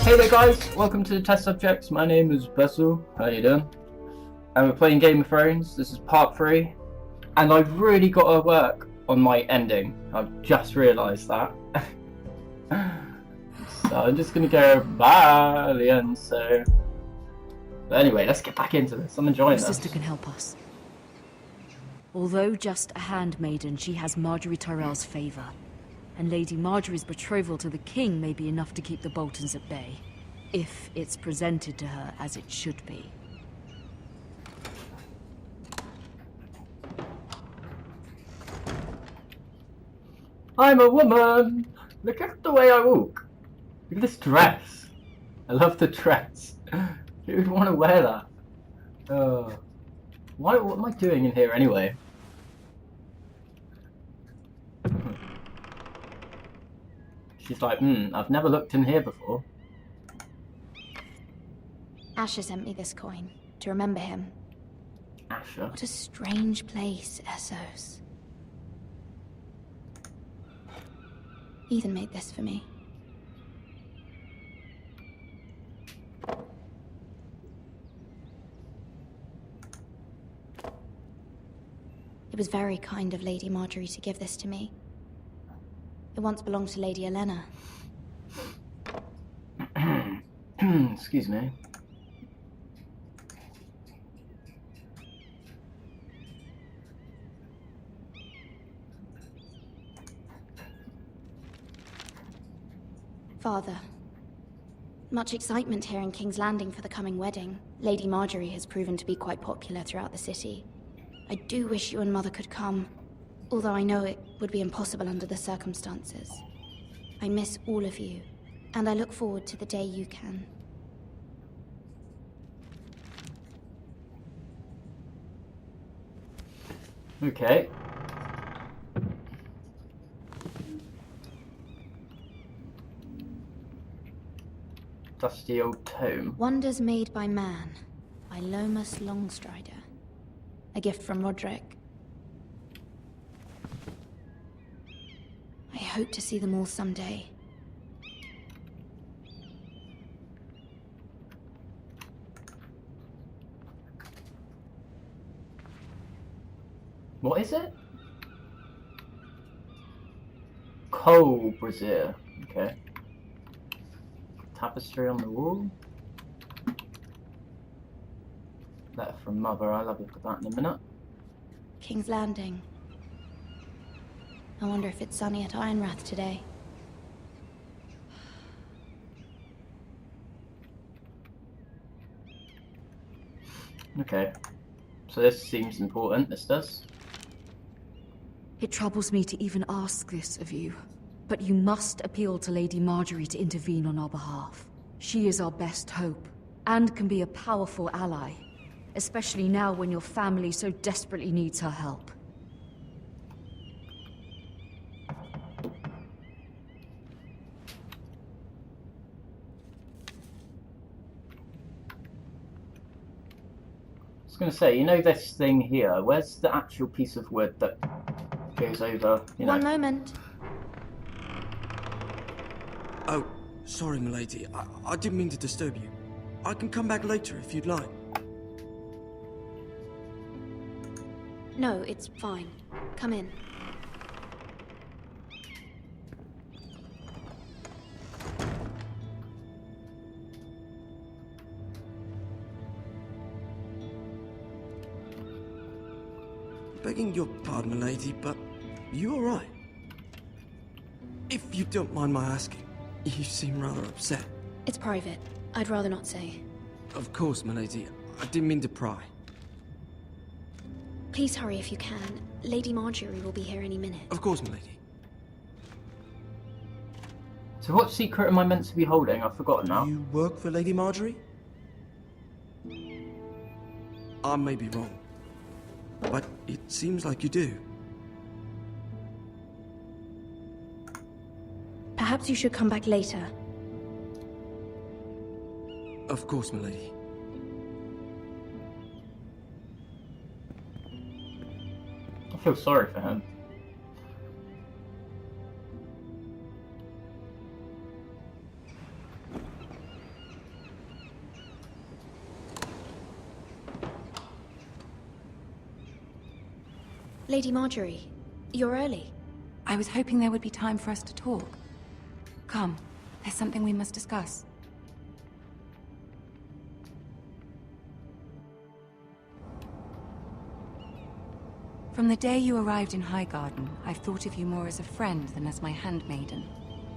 Hey there guys, welcome to the test subjects. My name is DBessell. How you doing? And we're playing Game of Thrones. This is part 3. And I've really got to work on my ending. I've just realised that. So I'm just going to go bye at the end, so... But anyway, let's get back into this. I'm enjoying Your this. sister can help us. Although just a handmaiden, she has Marjorie Tyrell's favour. And Lady Marjorie's betrothal to the king may be enough to keep the Boltons at bay. If it's presented to her as it should be. I'm a woman! Look at the way I walk. Look at this dress. I love the dress. Who would want to wear that? What am I doing in here anyway? She's like, I've never looked in here before. Asher sent me this coin to remember him. Asher? What a strange place, Essos. Ethan made this for me. It was very kind of Lady Marjorie to give this to me. It once belonged to Lady Olenna. Excuse me. Father. Much excitement here in King's Landing for the coming wedding. Lady Marjorie has proven to be quite popular throughout the city. I do wish you and Mother could come, although I know it would be impossible under the circumstances. I miss all of you, and I look forward to the day you can. Okay. Dusty old tome. Wonders Made by Man, by Lomas Longstrider. A gift from Roderick. I hope to see them all someday. What is it? Coal brazier. Okay. Tapestry on the wall. Letter from Mother. I'll have a look at that in a minute. King's Landing. I wonder if it's sunny at Ironrath today. Okay. So this seems important, this does. It troubles me to even ask this of you, but you must appeal to Lady Marjorie to intervene on our behalf. She is our best hope, and can be a powerful ally, especially now when your family so desperately needs her help. I was going to say, you know this thing here, where's the actual piece of wood that goes over, you know? One moment. Oh, sorry, milady. I didn't mean to disturb you. I can come back later if you'd like. No, it's fine. Come in. Begging your pardon, milady, but you all right? If you don't mind my asking, you seem rather upset. It's private. I'd rather not say. Of course, milady. I didn't mean to pry. Please hurry if you can. Lady Marjorie will be here any minute. Of course, milady. So what secret am I meant to be holding? I've forgotten now. You work for Lady Marjorie? I may be wrong, but it seems like you do. Perhaps you should come back later. Of course, milady. I feel sorry for him. Lady Marjorie, you're early. I was hoping there would be time for us to talk. Come, there's something we must discuss. From the day you arrived in Highgarden, I've thought of you more as a friend than as my handmaiden.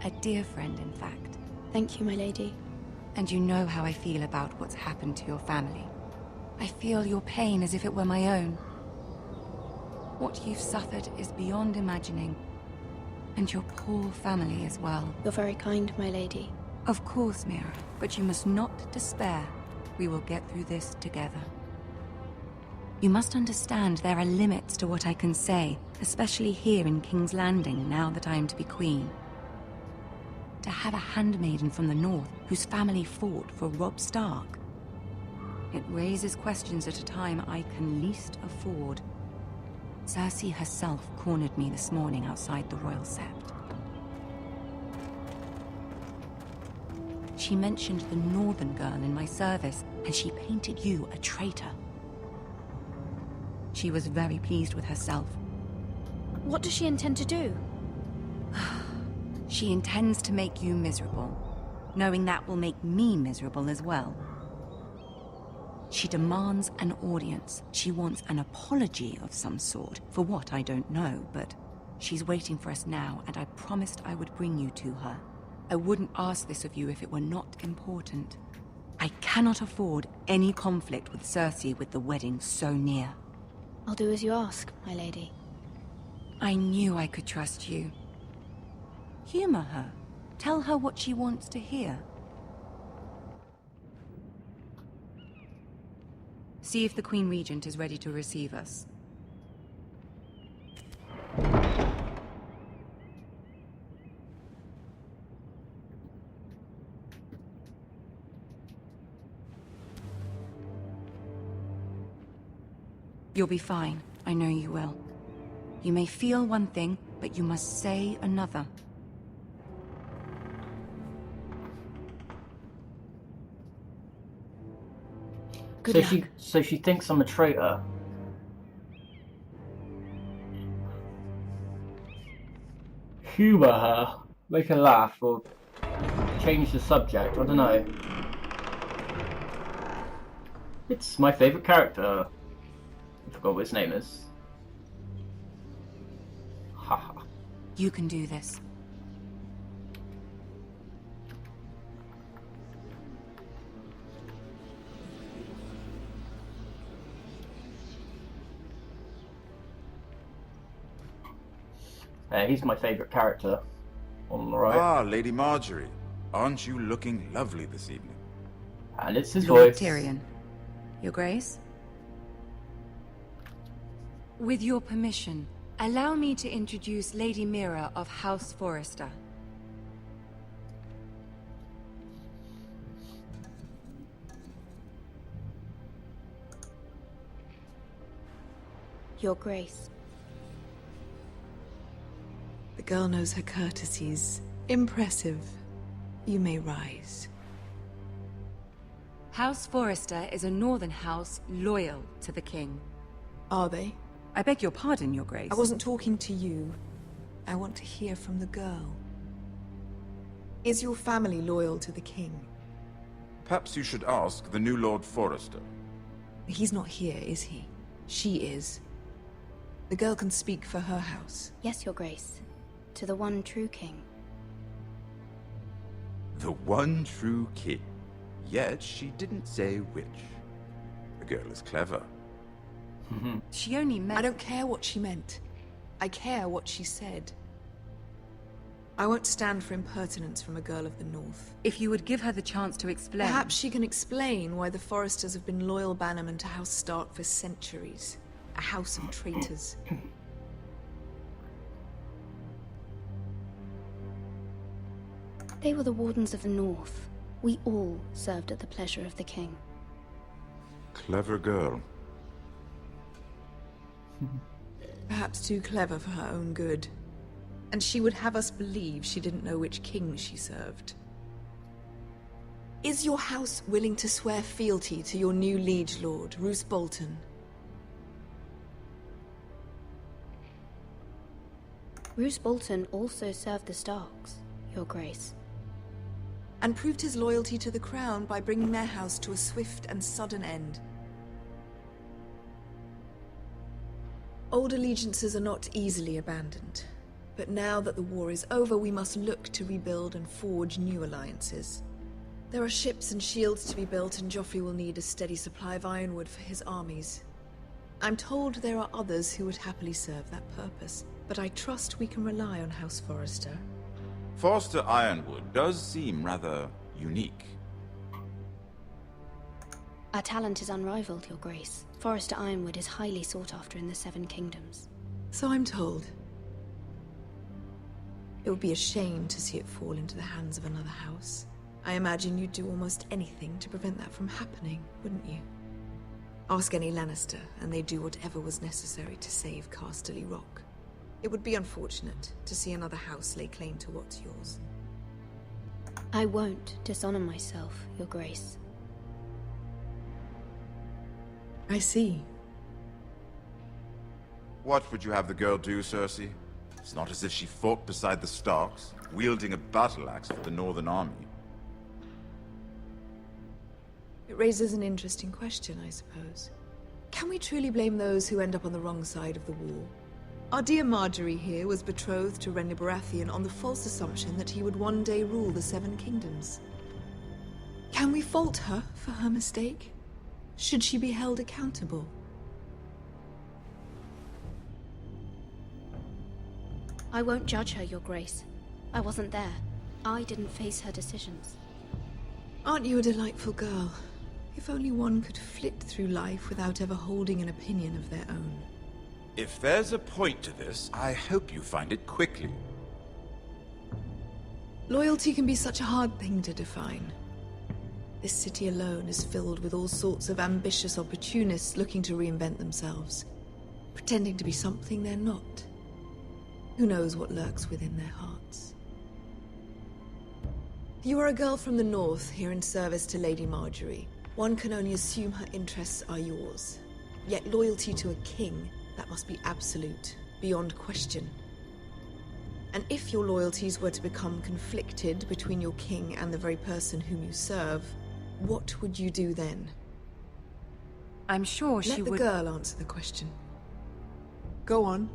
A dear friend, in fact. Thank you, my lady. And you know how I feel about what's happened to your family. I feel your pain as if it were my own. What you've suffered is beyond imagining. And your poor family as well. You're very kind, my lady. Of course, Mira, but you must not despair. We will get through this together. You must understand there are limits to what I can say, especially here in King's Landing, now that I am to be queen. To have a handmaiden from the north whose family fought for Robb Stark. It raises questions at a time I can least afford. Cersei herself cornered me this morning outside the Royal Sept. She mentioned the northern girl in my service, and she painted you a traitor. She was very pleased with herself. What does she intend to do? She intends to make you miserable, knowing that will make me miserable as well. She demands an audience. She wants an apology of some sort, for what I don't know, but she's waiting for us now, and I promised I would bring you to her. I wouldn't ask this of you if it were not important. I cannot afford any conflict with Cersei with the wedding so near. I'll do as you ask, my lady. I knew I could trust you. Humor her. Tell her what she wants to hear. See if the Queen Regent is ready to receive us. You'll be fine. I know you will. You may feel one thing, but you must say another. Good luck. So she thinks I'm a traitor. Humor her, make her laugh, or change the subject. I don't know. It's my favourite character. I forgot what his name is. Haha. You can do this. He's my favourite character. On the right. Ah, Lady Marjorie. Aren't you looking lovely this evening? And it's his Lord voice. Tyrion. Your Grace? With your permission, allow me to introduce Lady Mira of House Forrester. Your Grace. The girl knows her courtesies. Impressive. You may rise. House Forrester is a northern house loyal to the king. Are they? I beg your pardon, Your Grace. I wasn't talking to you. I want to hear from the girl. Is your family loyal to the king? Perhaps you should ask the new Lord Forrester. He's not here, is he? She is. The girl can speak for her house. Yes, Your Grace. To the one true king. The one true king. Yet she didn't say which. The girl is clever. She only meant... I don't care what she meant. I care what she said. I won't stand for impertinence from a girl of the North. If you would give her the chance to explain... Perhaps she can explain why the Forresters have been loyal bannermen to House Stark for centuries. A house of traitors. They were the Wardens of the North. We all served at the pleasure of the king. Clever girl. Perhaps too clever for her own good. And she would have us believe she didn't know which king she served. Is your house willing to swear fealty to your new liege lord, Roose Bolton? Roose Bolton also served the Starks, Your Grace. And proved his loyalty to the crown by bringing their house to a swift and sudden end. Old allegiances are not easily abandoned. But now that the war is over, we must look to rebuild and forge new alliances. There are ships and shields to be built, and Joffrey will need a steady supply of ironwood for his armies. I'm told there are others who would happily serve that purpose, but I trust we can rely on House Forrester. Forrester Ironwood does seem rather unique. Our talent is unrivaled, Your Grace. Forrester Ironwood is highly sought after in the Seven Kingdoms. So I'm told. It would be a shame to see it fall into the hands of another house. I imagine you'd do almost anything to prevent that from happening, wouldn't you? Ask any Lannister, and they'd do whatever was necessary to save Casterly Rock. It would be unfortunate to see another house lay claim to what's yours. I won't dishonor myself, Your Grace. I see. What would you have the girl do, Cersei? It's not as if she fought beside the Starks, wielding a battle axe for the Northern Army. It raises an interesting question, I suppose. Can we truly blame those who end up on the wrong side of the war? Our dear Marjorie here was betrothed to Renly Baratheon on the false assumption that he would one day rule the Seven Kingdoms. Can we fault her for her mistake? Should she be held accountable? I won't judge her, Your Grace. I wasn't there. I didn't face her decisions. Aren't you a delightful girl? If only one could flit through life without ever holding an opinion of their own. If there's a point to this, I hope you find it quickly. Loyalty can be such a hard thing to define. This city alone is filled with all sorts of ambitious opportunists looking to reinvent themselves, pretending to be something they're not. Who knows what lurks within their hearts? You are a girl from the north, here in service to Lady Marjorie. One can only assume her interests are yours. Yet loyalty to a king, that must be absolute, beyond question. And if your loyalties were to become conflicted between your king and the very person whom you serve, what would you do then? I'm sure she Let the would... girl answer the question. Go on.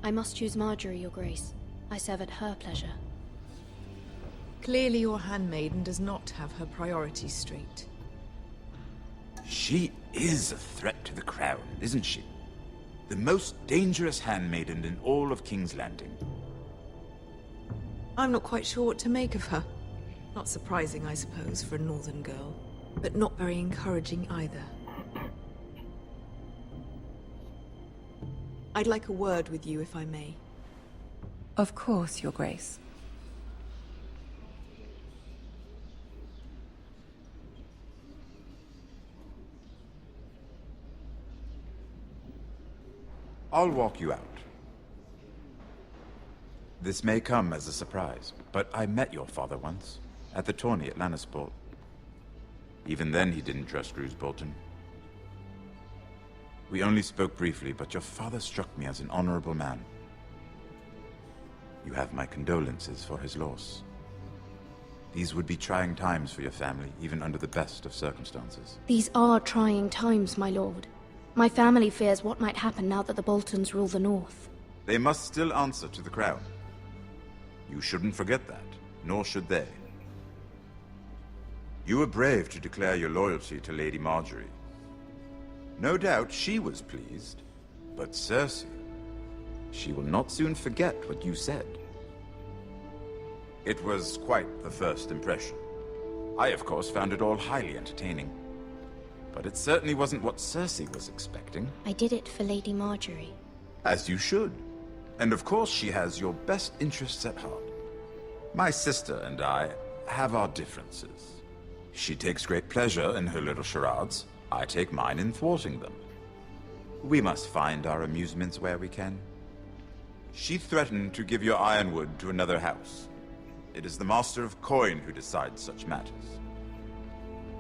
I must choose Marjorie, Your Grace. I serve at her pleasure. Clearly your handmaiden does not have her priorities straight. She is a threat to the crown, isn't she? The most dangerous handmaiden in all of King's Landing. I'm not quite sure what to make of her. Not surprising, I suppose, for a northern girl, but not very encouraging either. I'd like a word with you, if I may. Of course, Your Grace. I'll walk you out. This may come as a surprise, but I met your father once, at the tourney at Lannisport. Even then he didn't trust Roose Bolton. We only spoke briefly, but your father struck me as an honorable man. You have my condolences for his loss. These would be trying times for your family, even under the best of circumstances. These are trying times, my lord. My family fears what might happen now that the Boltons rule the North. They must still answer to the crown. You shouldn't forget that, nor should they. You were brave to declare your loyalty to Lady Marjorie. No doubt she was pleased, but Cersei, she will not soon forget what you said. It was quite the first impression. I, of course, found it all highly entertaining. But it certainly wasn't what Cersei was expecting. I did it for Lady Marjorie. As you should. And of course she has your best interests at heart. My sister and I have our differences. She takes great pleasure in her little charades. I take mine in thwarting them. We must find our amusements where we can. She threatened to give your ironwood to another house. It is the Master of Coin who decides such matters.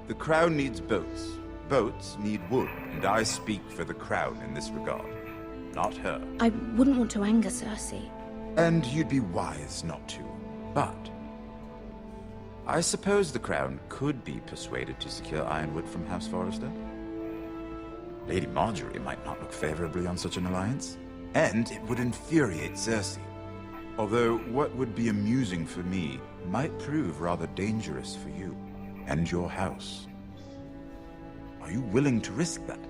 The crown needs boats. Boats need wood, and I speak for the crown in this regard, not her. I wouldn't want to anger Cersei. And you'd be wise not to. But I suppose the Crown could be persuaded to secure Ironwood from House Forrester. Lady Marjorie might not look favorably on such an alliance, and it would infuriate Cersei. Although what would be amusing for me might prove rather dangerous for you and your house. Are you willing to risk that?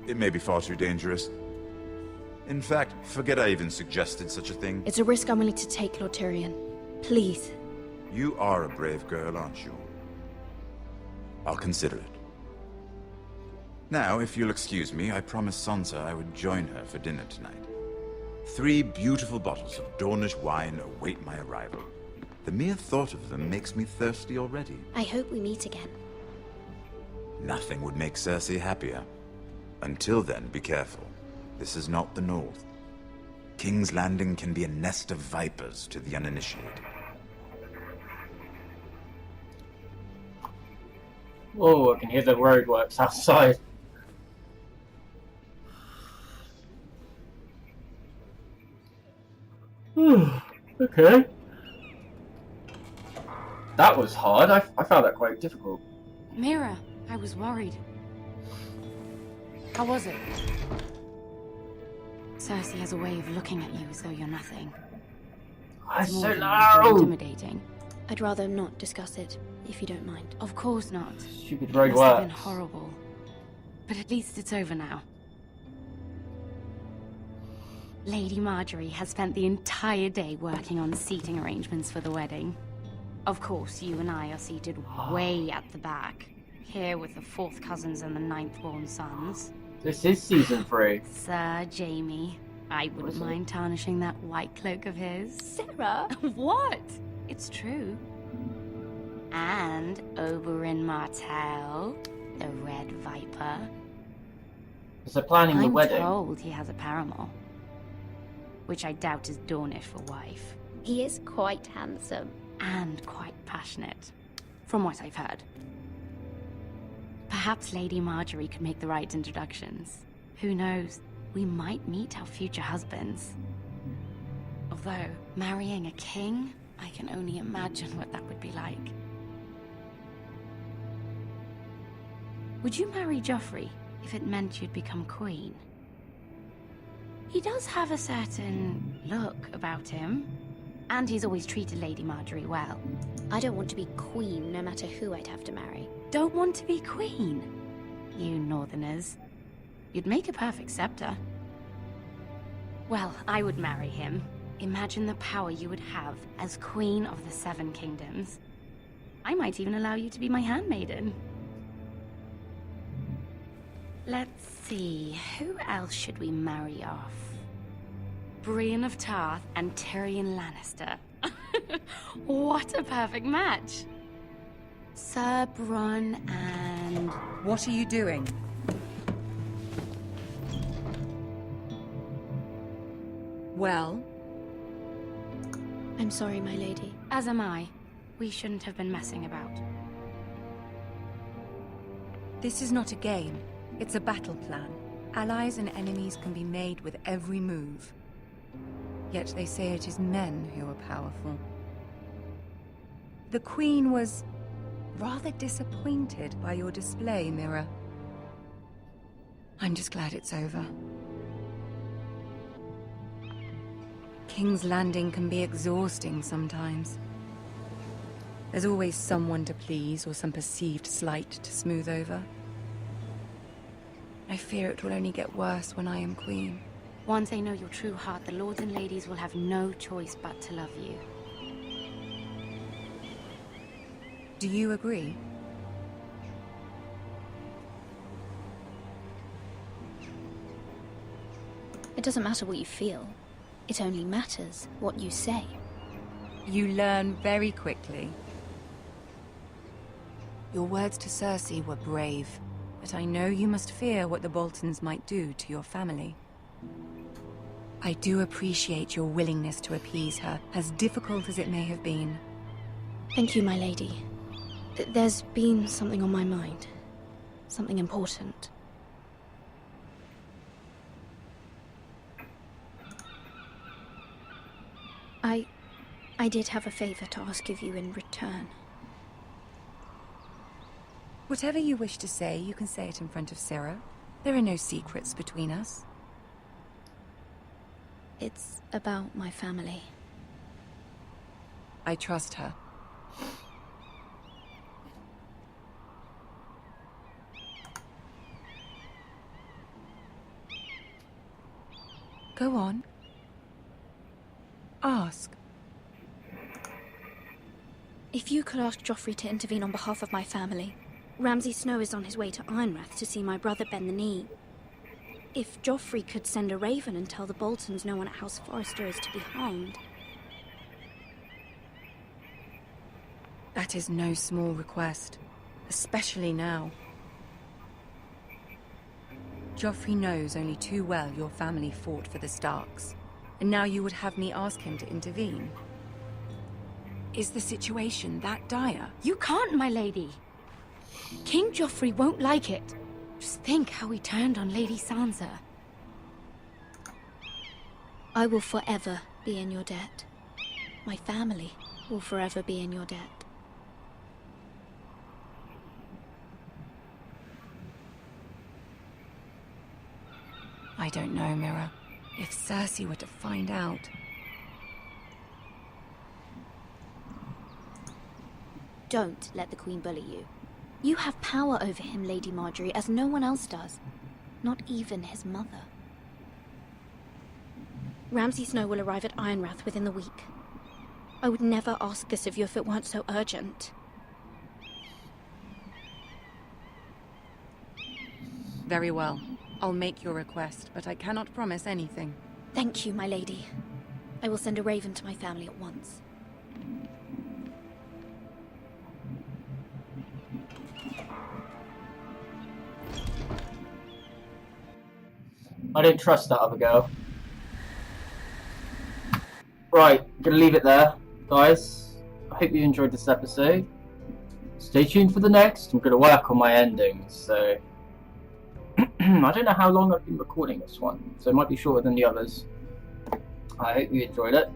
It may be far too dangerous. In fact, forget I even suggested such a thing. It's a risk I'm willing to take, Lord Tyrion. Please. You are a brave girl, aren't you? I'll consider it. Now, if you'll excuse me, I promised Sansa I would join her for dinner tonight. 3 beautiful bottles of Dornish wine await my arrival. The mere thought of them makes me thirsty already. I hope we meet again. Nothing would make Cersei happier. Until then, be careful. This is not the North. King's Landing can be a nest of vipers to the uninitiated. Whoa, I can hear the roadworks outside. Okay. That was hard. I found that quite difficult. Mira, I was worried. How was it? Cersei has a way of looking at you as though you're nothing. I'm It's more so than loud. intimidating. I'd rather not discuss it, if you don't mind. Of course not. Stupid It must have been roadworks. horrible. But at least it's over now. Lady Marjorie has spent the entire day working on seating arrangements for the wedding. Of course, you and I are seated way at the back. Here with the 4th cousins and the 9th-born sons. This is season 3. Sir Jamie, I wouldn't Was it? mind tarnishing that white cloak of his. Sarah! What? It's true. And Oberyn Martell, the Red Viper. Is they're planning the I'm wedding. told he has a paramour. Which I doubt is Dornish for wife. He is quite handsome. And quite passionate. From what I've heard. Perhaps Lady Marjorie could make the right introductions. Who knows? We might meet our future husbands. Although, marrying a king, I can only imagine what that would be like. Would you marry Joffrey if it meant you'd become queen? He does have a certain look about him, and he's always treated Lady Marjorie well. I don't want to be queen, no matter who I'd have to marry. Don't want to be queen? You northerners. You'd make a perfect scepter. Well, I would marry him. Imagine the power you would have as Queen of the 7 Kingdoms. I might even allow you to be my handmaiden. Let's see, who else should we marry off? Brienne of Tarth and Tyrion Lannister. What a perfect match! Sir Bronn and... What are you doing? Well, I'm sorry, my lady. As am I. We shouldn't have been messing about. this is not a game. It's a battle plan. Allies and enemies can be made with every move. Yet they say it is men who are powerful. The Queen was rather disappointed by your display, Mira. I'm just glad it's over. King's Landing can be exhausting sometimes. There's always someone to please or some perceived slight to smooth over. I fear it will only get worse when I am queen. Once they know your true heart, the lords and ladies will have no choice but to love you. Do you agree? It doesn't matter what you feel. It only matters what you say. You learn very quickly. Your words to Cersei were brave, but I know you must fear what the Boltons might do to your family. I do appreciate your willingness to appease her, as difficult as it may have been. Thank you, my lady. There's been something on my mind. Something important. I did have a favor to ask of you in return. Whatever you wish to say, you can say it in front of Sarah. There are no secrets between us. It's about my family. I trust her. Go on. Ask. If you could ask Joffrey to intervene on behalf of my family. Ramsay Snow is on his way to Ironrath to see my brother bend the knee. If Joffrey could send a raven and tell the Boltons no one at House Forrester is to be harmed. That is no small request, especially now. Joffrey knows only too well your family fought for the Starks, and now you would have me ask him to intervene. Is the situation that dire? You can't, my lady. King Joffrey won't like it. Just think how he turned on Lady Sansa. I will forever be in your debt. My family will forever be in your debt. I don't know, Mira. If Cersei were to find out... Don't let the Queen bully you. You have power over him, Lady Marjorie, as no one else does. Not even his mother. Ramsay Snow will arrive at Ironrath within the week. I would never ask this of you if it weren't so urgent. Very well. I'll make your request, but I cannot promise anything. Thank you, my lady. I will send a raven to my family at once. I didn't trust that other girl. Right, I'm gonna leave it there, guys. I hope you enjoyed this episode. Stay tuned for the next. I'm gonna work on my endings, so... I don't know how long I've been recording this one, so it might be shorter than the others. I hope you enjoyed it.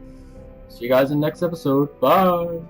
See you guys in the next episode. Bye!